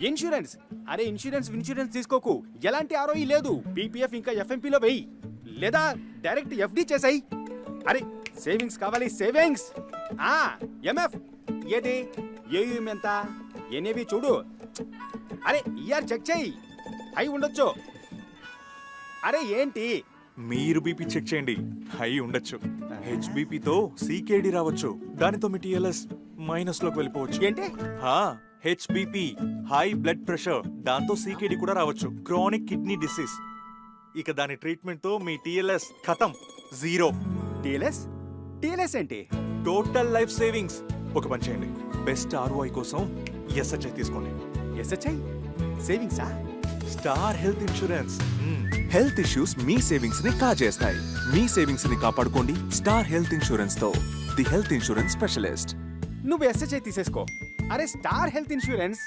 Insurance. అరే insurance తీసుకోకు. ఎలాంటి ROE లేదు. పీపీఎఫ్ ఇంకా ఎఫ్ఎంపీలో వెయ్యి, లేదా డైరెక్ట్ ఎఫ్డి చేసాయి. అరే సేవింగ్స్ కావాలి, సేవింగ్స్. ఎంఎఫ్ ఏది? ఏయుఎం ఎంత? ఎన్ఏవి చూడు. అరే ఇయర్ చెక్ చేయి, అయి ఉండొచ్చు. అరే ఏంటి? మీరు బీపీ చెక్ చేయండి, హై ఉండొచ్చు. హెచ్బిపితో సీకేడి రావచ్చు, దానితో మీ టిఎల్ఎస్ మైనస్ లోకి వెళ్ళిపోవచ్చు. ఏంటి? హెచ్బిపి హై బ్లడ్ ప్రెషర్, దాంతో సీకేడి కూడా రావచ్చు. క్రానిక్ కిడ్నీ డిసీజ్, ఇక దాని ట్రీట్మెంట్ తో మీ టిఎల్ఎస్ ఖతం, జీరో. టిఎల్ఎస్ ఏంటి? Total life savings. ఒక పని చేయండి, బెస్ట్ ఆర్ఓఐ కోసం ఎస్హెచ్ఐ తీసుకోండి. ఎస్హెచ్ఐ సేవింగ్సా? Star health insurance. Health issues మీ సేవింగ్స్ ని కాజేస్తాయి. మీ సేవింగ్స్ ని కాపాడుకోండి స్టార్ హెల్త్ ఇన్సూరెన్స్ తో. The health insurance specialist. నువ్వు ఎస్హెచ్ఐ తీసేసుకో. అరే స్టార్ హెల్త్ ఇన్సూరెన్స్